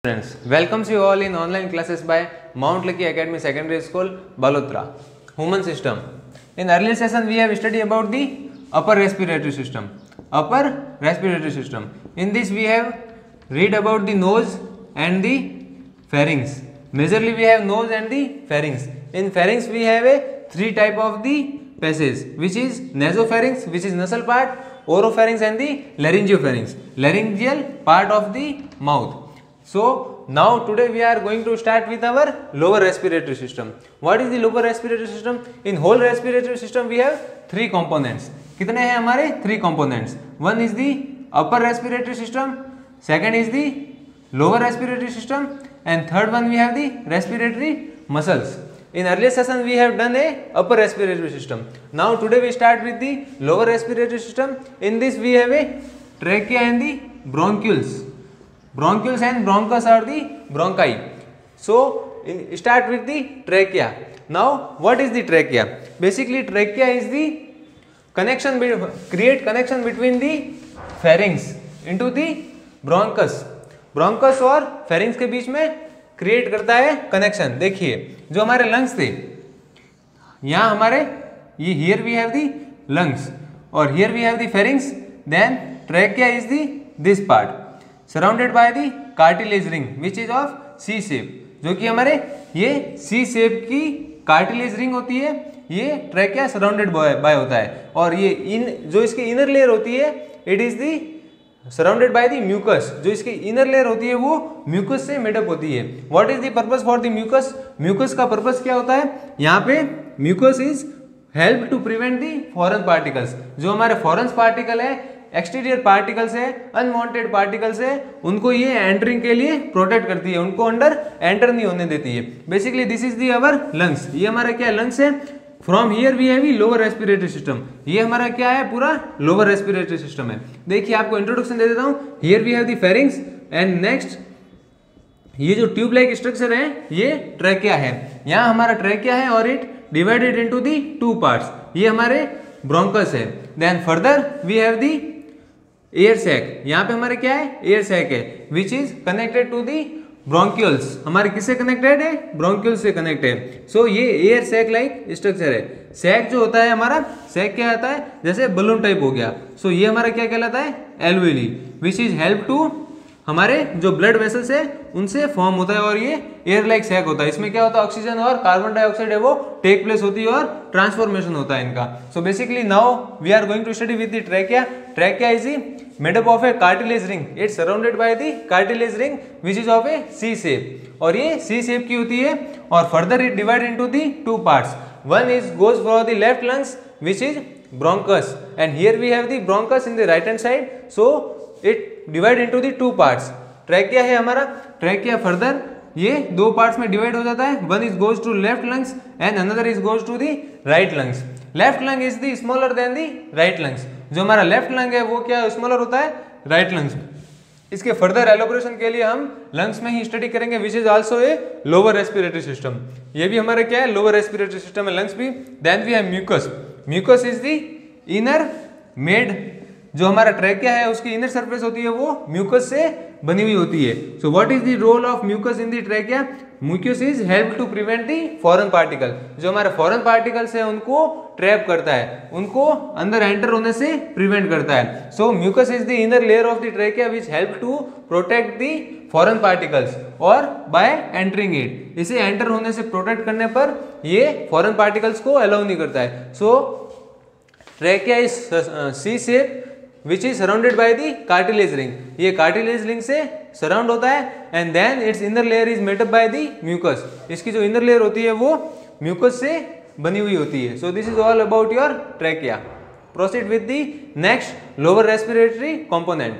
Friends, welcomes you all in online classes by Mount Lucky Academy Secondary School, Balotra. Human system. In earlier session, we have studied about the upper respiratory system. Upper respiratory system. In this, we have read about the nose and the pharynx. Majorly, we have nose and the pharynx. In pharynx, we have a three type of the passage, which is nasopharynx, which is nasal part, oropharynx, and the laryngopharynx. Laryngeal part of the mouth. So now today we are going to start with our lower respiratory system. What is the lower respiratory system? In whole respiratory system we have three components. कितने हैं हमारे? Three components. One is the upper respiratory system, second is the lower respiratory system, and third one we have the respiratory muscles. In earlier session we have done a upper respiratory system. Now today we start with the lower respiratory system. In this we have a trachea and the bronchioles. Bronchioles and bronchus are the bronchi. So start with the trachea. Now what is the trachea? Basically trachea is the connection, create connection between the pharynx into the bronchus. Bronchus और pharynx के बीच में create करता है connection. देखिए जो हमारे lungs थे, यहाँ हमारे ये here we have the lungs और here we have the pharynx. Then trachea is the this part surrounded by the cartilage ring which is of C shape, जो कि हमारे ये सी शेप की कार्टिलेज रिंग होती है. ये ट्रैकिया सराउंडेड बाय होता है और ये जो इसकी इनर लेयर होती है it is the surrounded by the mucus. जो इसकी इनर लेयर होती है वो म्यूकस से मेडअप होती है. What is the purpose for the mucus? Mucus का पर्पस क्या होता है? यहाँ पे mucus is help to prevent the foreign particles. जो हमारे फॉरेन पार्टिकल है, एक्सटीरियर पार्टिकल्स है, अनवांटेड पार्टिकल्स है, उनको ये एंटरिंग के लिए प्रोटेक्ट करती है, उनको अंदर एंटर नहीं होने देती है. Basically this is the our lungs. ये हमारा क्या लंग्स है. From here we have lower respiratory system. ये हमारा क्या है? पूरा लोअर रेस्पिरेटरी सिस्टम है. देखिए आपको इंट्रोडक्शन दे देता हूँ. Here we have the pharynx and next ये जो ट्यूब लाइक स्ट्रक्चर है ये ट्रैकिया है. यहाँ हमारा ट्रैकिया है और it divided into the two parts. ये हमारे ब्रोंकस है. Then further we have the air sac. यहाँ पे हमारे क्या है? एयर सैक है which is connected to the bronchioles. हमारे किससे कनेक्टेड है? ब्रोंक्यूल्स से कनेक्टेड है. सो ये एयर सैक लाइक स्ट्रक्चर है. सैक जो होता है हमारा, सैक क्या आता है? जैसे बलून टाइप हो गया. सो ये हमारा क्या कहलाता है? Alveoli which is help to हमारे जो ब्लड वेसल्स है उनसे फॉर्म होता है और ये एयर लाइक सैक होता है. इसमें क्या होता है? ऑक्सीजन और कार्बन डाइऑक्साइड है वो टेक प्लेस होती है और ट्रांसफॉर्मेशन होता है इनका. So basically now we are going to study with the trachea. Trachea is made up of a cartilage ring. It's surrounded by the cartilage ring which is of a C shape और ये C shape की होती है. और further it divide into the two parts. One is goes for the left lungs which is bronchus and here we have the bronchus in the right hand side. So it divide into the two parts. Trachea है हमारा. Trachea further ये दो parts में divide हो जाता है. One is goes to left lungs and another is goes to the right lungs. Left lung is the smaller than the right lungs. जो हमारा लेफ्ट लंग है वो क्या स्मॉलर होता है? Right lungs. इसके फर्दर एलोबरेशन के लिए हम लंग्स में ही स्टडी करेंगे which is also a lower respiratory system. ये भी हमारा क्या है? लोअर रेस्पिरेटरी सिस्टम है, लंग्स भी. Then we have mucus. Mucus is the inner made. जो हमारा ट्रैकिया है उसकी इनर सरफेस होती है वो म्यूकस से बनी हुई होती है. So what is the role of mucus in the trachea? Mucus is help to prevent the foreign particle. जो हमारे फॉरेन पार्टिकल्स है उनको ट्रैप करता है, उनको अंदर एंटर होने से प्रिवेंट करता है. So mucus is the inner layer of the trachea which help to protect the foreign particles और बाय एंटरिंग इट. इसे एंटर होने से प्रोटेक्ट करने पर ये फॉरेन पार्टिकल्स को अलाउ नहीं करता है. So trachea is C shape which is surrounded by the cartilage ring. ये कार्टिलेज रिंग से सराउंड होता है and then its inner layer is made up by the mucus. इसकी जो इनर लेयर होती है वो म्यूकस से बनी हुई होती है. So this is all about your trachea. Proceed with the next lower respiratory component.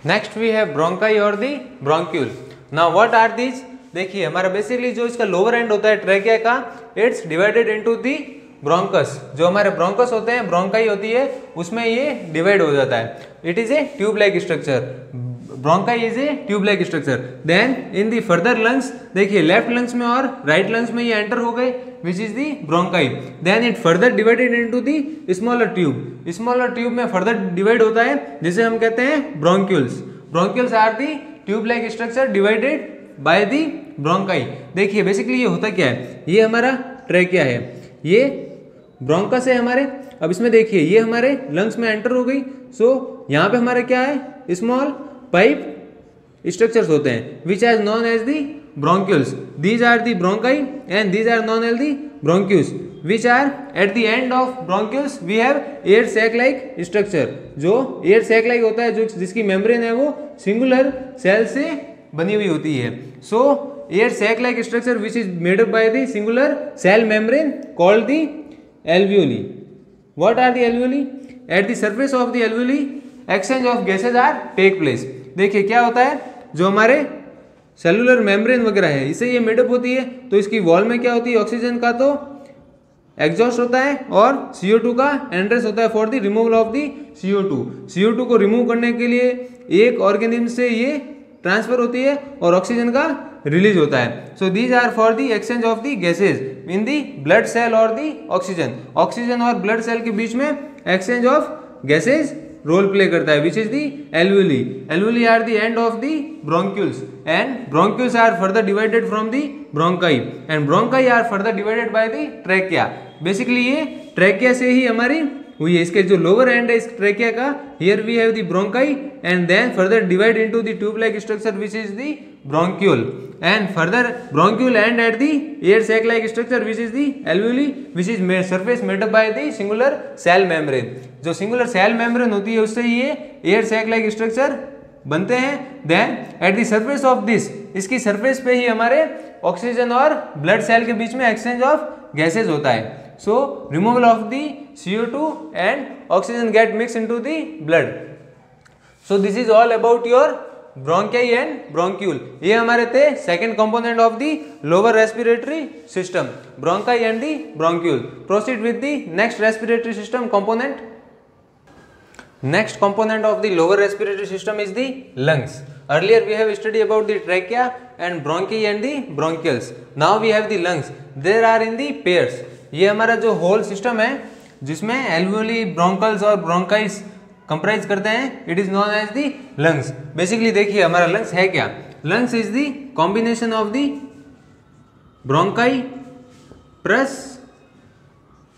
Next we have bronchi और the bronchiole. Now what are these? देखिए हमारा बेसिकली जो इसका लोअर एंड होता है ट्रैकिया का, it's divided into the bronchus. जो हमारे ब्रोंकस होते हैं, ब्रोंकाई होती है, उसमें ये डिवाइड हो जाता है. It is a tube like structure. Bronchi is a tube like structure. Then in the further lungs, देखिए लेफ्ट लंग्स में और राइट लंग्स में ये एंटर हो गए which is the bronchi. Then it further divided into the smaller tube. Smaller tube में further divide होता है जिसे हम कहते हैं bronchioles. Bronchioles are the tube like structure divided by the bronchi. देखिए बेसिकली ये होता क्या है, ये हमारा ट्रैकिया है, ये ब्रोंकस है हमारे। अब इसमें देखिए ये हमारे लंग्स में एंटर हो गई, सो यहाँ पे हमारे क्या है, स्मॉल पाइप स्ट्रक्चर्स होते हैं which are known as the bronchioles. These are the bronchi and these are known as the bronchioles which are at the end of bronchioles we have air sac like structure. जो air sac like होता है, जो जिसकी membrane है वो singular cell से बनी हुई होती है। So air sac like structure which is made up by the singular cell membrane called the alveoli. What are the alveoli? At the surface of the alveoli, exchange of gases are take place. देखिए क्या होता है, जो हमारे cellular membrane वगैरह है इसे ये मेडअप होती है, तो इसकी वॉल में क्या होती है, ऑक्सीजन का तो एग्जॉस्ट होता है और CO2 का एंट्रेंस होता है for the removal of the CO2। CO2 को रिमूव करने के लिए एक ऑर्गेनिज्म से ये ट्रांसफर होती है और ऑक्सीजन का रिलीज होता है। So these are for the exchange of the gases in the blood cell और दी ऑक्सीजन। ऑक्सीजन और ब्लड सेल के बीच में exchange of gases role play करता है which is the alveoli. Alveoli are the end of the bronchioles and bronchioles are further divided from the bronchi and bronchi are further divided by the trachea. Basically ये trachea से ही हमारी हुई है। इसके जो लोअर एंड है इस ट्रैकिया का, here we have the bronchi and then further divide into the tube like structure which is the bronchiole and further bronchiole end at the air sac like structure which is the alveoli which is made surface made up by the singular cell membrane। जो singular cell membrane होती है उससे ये air sac like structure बनते हैं। then at the surface of this, इसकी surface पे ही हमारे ऑक्सीजन और ब्लड सेल के बीच में एक्सचेंज ऑफ गैसेज होता है। so removal of the CO2 and oxygen get mixed into the blood। so this is all about your bronchi and bronchiole. ये हमारे थे second component of the lower respiratory system, bronchi and the bronchiole. Proceed with the next respiratory system component. Next component of the lower respiratory system is the lungs. Earlier we have study about the trachea and bronchi and the bronchioles. Now we have the lungs, there are in the pairs. ये हमारा जो whole system है जिसमें alveoli, ब्रोंकल्स और ब्रोंकाइस comprise करते हैं, it is known as the lungs. Basically देखिए हमारा लंग्स है क्या, lungs is the combination of the bronchi plus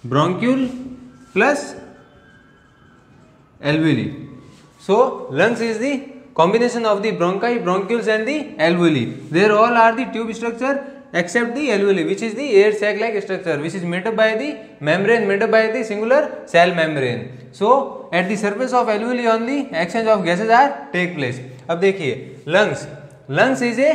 bronchiole plus alveoli. So lungs is the combination of the bronchi, bronchioles and the alveoli. They all are the tube structure except the alveoli which is the air sac like structure which is made up by the membrane made up by the singular cell membrane. So at the surface of alveoli only exchange of gases are take place. अब देखिए lungs is a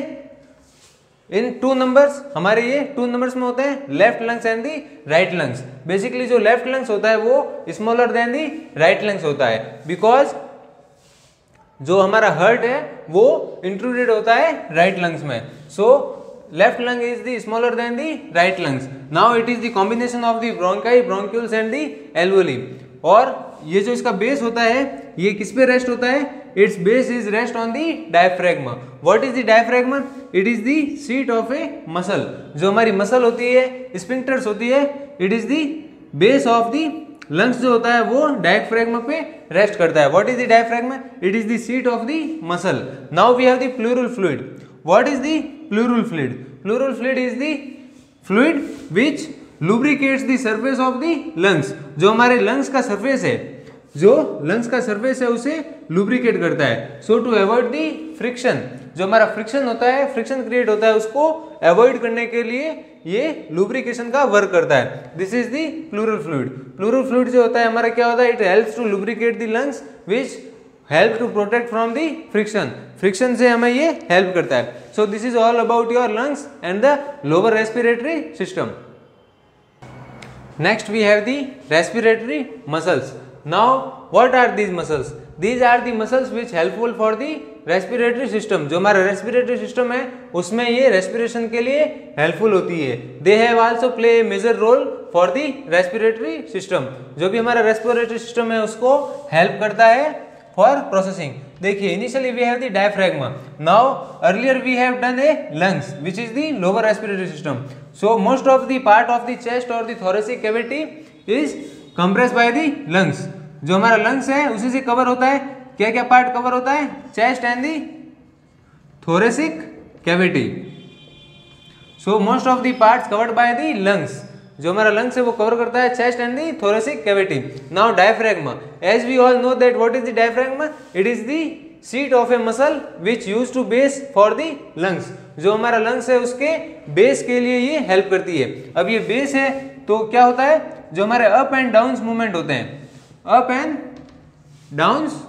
in 2 numbers, हमारे ये 2 numbers में होते हैं left lungs and the right lungs. Basically जो left lungs होता है वो smaller than the right lungs होता है बिकॉज जो हमारा हार्ट है वो इंक्लूडेड होता है राइट लंग्स में। So left lung is the smaller than the right lungs. Now it is the combination of the bronchi, bronchioles and the alveoli. और ये जो इसका बेस होता है ये किस पे रेस्ट होता है, its base is rest on the diaphragm. What is the diaphragm, it is the seat of a muscle. जो हमारी मसल होती है, स्फिंक्टर्स होती है, it is the base of the lungs जो होता है वो डायफ्रैगमा पे रेस्ट करता है। What is the diaphragm, it is the seat of the muscle. Now we have the pleural fluid. What is the pleural fluid, pleural fluid is the fluid which lubricates the surface of the lungs. जो हमारे lungs का surface है, जो lungs का surface है उसे lubricate करता है। सो टू अवॉइड द फ्रिक्शन, जो हमारा फ्रिक्शन होता है, फ्रिक्शन क्रिएट होता है, उसको अवॉइड करने के लिए ये लुब्रिकेशन का वर्क करता है। This is the pleural fluid. Pleural fluid जो होता है हमारा क्या होता है, it helps to lubricate the lungs which help to protect from the friction. Friction से हमें ये हेल्प करता है। So this is all about your lungs and the lower respiratory system. Next we have the respiratory muscles. Now what are these muscles? These are the muscles which helpful for the respiratory system. जो हमारा respiratory system है उसमें ये respiration के लिए helpful होती है। They have also play a major role for the respiratory system. जो भी हमारा respiratory system है उसको help करता है for processing. देखिए initially we have the diaphragma. Now earlier we have done a lungs which is the lower respiratory system. So most of the part of the chest or the thoracic cavity is compressed by the lungs. जो हमारा lungs है उसी से cover होता है क्या क्या part cover होता है? Chest and the thoracic cavity. So most of the parts covered by the lungs. जो हमारा lungs है वो कवर करता है chest and the thoracic cavity. Now diaphragm. As we all know that what is the diaphragm? It is the seat of a muscle which used to base for the lungs. जो हमारा lungs है उसके base के लिए ये help करती है. अब ये base है तो क्या होता है? जो हमारे up and downs movement होते हैं, up and downs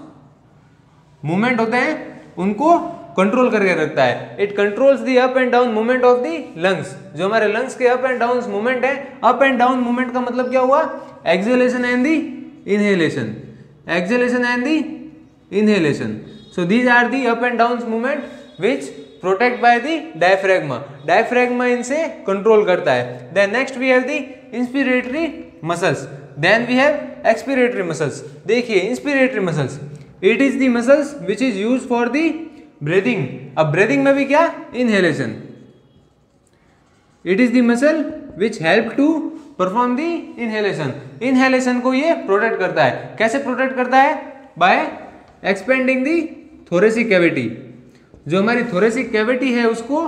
movement होते हैं, उनको कंट्रोल करके रखता है. It controls the up and down movement of the lungs. जो हमारे लंग्स के अप एंड डाउन मूवमेंट है, अप एंड डाउन मूवमेंट का मतलब क्या हुआ? Exhalation and the inhalation, exhalation and the inhalation. So these are the up and down movement which protect by the diaphragm. Diaphragm इनसे control करता है. Then next we have the inspiratory muscles, then we have expiratory muscles. देखिए inspiratory muscles, it is the muscles which is used for the breathing. अब breathing में भी क्या? Inhalation. It is the muscle which help to perform the inhalation. Inhalation को ये protect करता है. कैसे प्रोटेक्ट करता है? By expanding the thoracic cavity. जो हमारी थोरेसिक कैविटी है उसको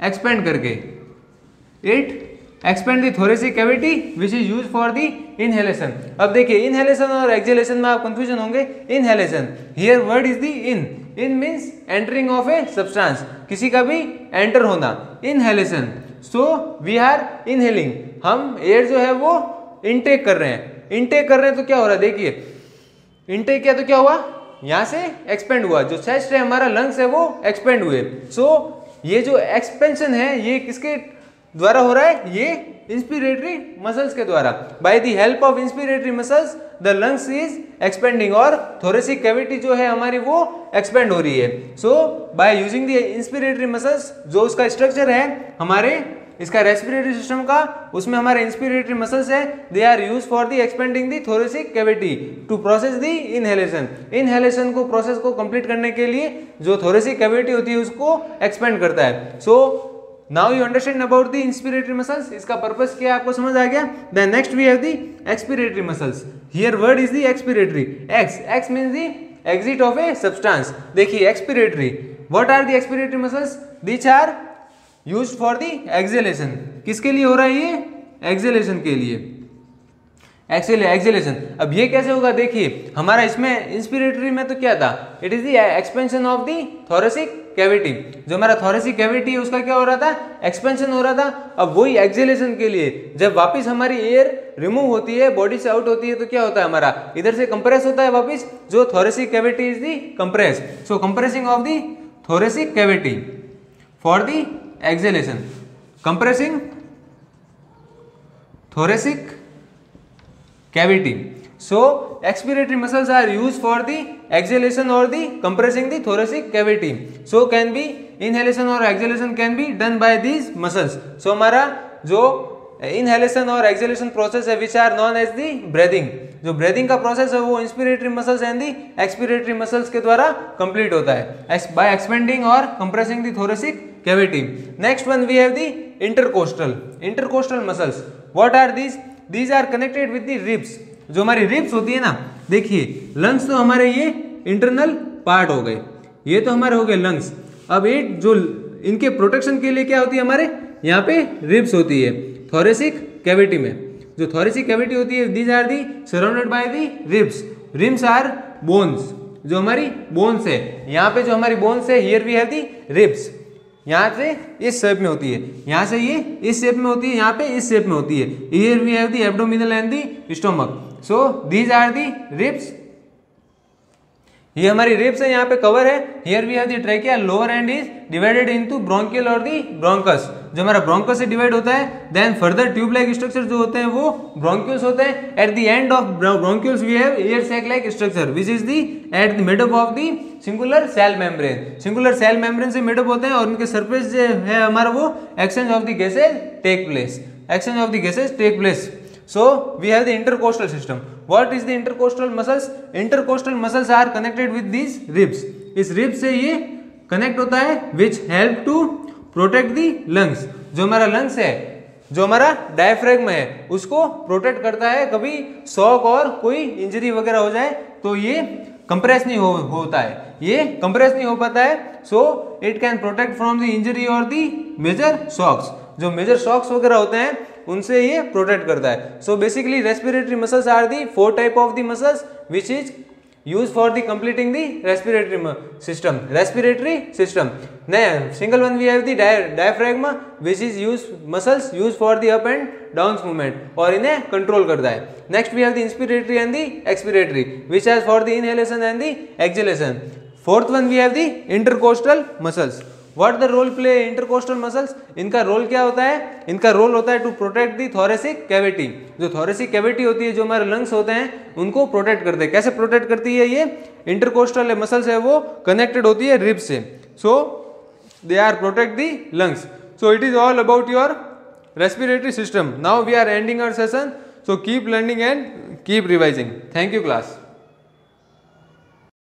एक्सपेंड करके. It expand the thoracic cavity which is use for the inhalation. अब देखिए इनहेलेशन और एक्सहेलेशन में आप कंफ्यूजन होंगे. Inhalation, here word is the in. In means entering of a substance, किसी का भी एंटर होना. Inhalation, so we are inhaling. हम एयर जो है वो इनटेक कर रहे हैं. इनटेक कर रहे हैं तो क्या हो रहा है? देखिए इनटेक किया तो क्या हुआ? यहाँ से एक्सपेंड हुआ. जो चेस्ट है हमारा, लंग्स है, वो एक्सपेंड हुए. सो ये जो एक्सपेंशन है ये किसके द्वारा हो रहा है? ये इंस्पिरेटरी मसल्स के द्वारा. By the help of inspiratory muscles the lungs is expanding, और थोरेसिक कैविटी जो है हमारी वो एक्सपेंड हो रही है. So by using the inspiratory muscles, जो उसका स्ट्रक्चर है हमारे इसका रेस्पिरेटरी सिस्टम का, उसमें हमारे इंस्पिरेटरी मसल्स है, they are use for the expanding the thoracic cavity to process the inhalation. Inhalation को प्रोसेस को कंप्लीट करने के लिए जो थोरेसिक कैविटी होती है उसको एक्सपेंड करता है. So now you understand about the inspiratory muscles. इसका पर्पस क्या आपको समझ आ गया? Then next we have the expiratory muscles. Here word is the expiratory. Ex, ex means the exit of a substance. देखिए expiratory, what are the expiratory muscles? These are used for the exhalation. किसके लिए हो रहा है ये? Exhalation के लिए. Exhalation. अब ये कैसे होगा? देखिए हमारा इसमें इंस्पिरेटरी में तो क्या था? It is the expansion of the thoracic cavity. जो हमारा थोरेसिक कैविटी है उसका क्या हो रहा था? एक्सपेंशन हो रहा था. अब वही एक्सहेलेशन के लिए जब वापस हमारी एयर रिमूव होती है, बॉडी से आउट होती है, तो क्या होता है? हमारा इधर से कंप्रेस होता है वापस. जो thoracic cavity is the compress. So compressing of the thoracic cavity for the exhalation. Compressing thoracic cavity. So expiratory muscles are used for the exhalation or the compressing the thoracic cavity. So can be inhalation or exhalation can be done by these muscles. So हमारा जो inhalation और exhalation process है which are known as the breathing. जो breathing का process है वो inspiratory muscles and the expiratory muscles के द्वारा complete होता है by expanding or compressing the thoracic cavity. Next one we have the intercostal muscles. What are these? These are connected with the ribs. जो हमारी ribs होती है ना, देखिए लंग्स तो हमारे ये इंटरनल पार्ट हो गए, ये तो हमारे हो गए लंग्स. अब ये जो इनके प्रोटेक्शन के लिए क्या होती है? हमारे यहाँ पे रिब्स होती है थोरेसिक कैविटी में. जो थोरेसिक कैविटी होती है, these are the surrounded by the ribs. Ribs are bones. जो हमारी बोन्स है, यहाँ पे जो हमारी बोन्स है, here we have the ribs. यहाँ से इस शेप में होती है, यहाँ से ये इस शेप में होती है, यहाँ पे इस शेप में होती है. Here we have the abdominal and the stomach. So these are the ribs. ये हमारी रिब्स है, यहाँ पे कवर है. Here we have the trachea. Lower end is divided into bronchial और दी ब्रोंकस. जो हमारा ब्रोंकस से डिवाइड होता है. Then further tube like structure जो होते हैं वो ब्रोंक्यूल्स होते हैं. At the end of bronchioles we have air sac like structure which is the at the mid of the singular cell membrane. Singular cell membrane से made up होते हैं और उनके सरफेस जो है हमारा वो exchange of the gases take place. Exchange of the gases take place. So we have the intercostal system. What is the intercostal muscles? Intercostal muscles are connected with these ribs. इस ribs से ये connect होता है which help to protect the lungs. जो हमारा lungs है, जो हमारा डायफ्रैग्म है, उसको प्रोटेक्ट करता है. कभी शॉक और कोई इंजरी वगैरह हो जाए तो ये कंप्रेस नहीं होता है, ये कंप्रेस नहीं हो पाता है, so it can protect from the injury और द मेजर शॉक्स, जो मेजर शॉक्स वगैरह होते हैं उनसे ये प्रोटेक्ट करता है। So basically respiratory muscles are the 4 type of the muscles which is used for the completing the respiratory system. Now single one we have the diaphragm which is muscles used for the up and downs movement और इन्हें control करता है. Next we have the inspiratory and the expiratory which has for the inhalation and the exhalation. Fourth one we have the intercostal muscles. What the role play intercostal muscles? इनका role क्या होता है? इनका role होता है to protect the thoracic cavity, जो thoracic cavity होती है, जो हमारे लंग्स होते हैं उनको प्रोटेक्ट करते हैं। कैसे प्रोटेक्ट करती है? ये इंटरकोस्टल मसल्स है वो कनेक्टेड होती है रिब्स से, so they are protect the lungs. So it is all about your respiratory system. Now we are ending our session, so keep learning and keep revising. Thank you class.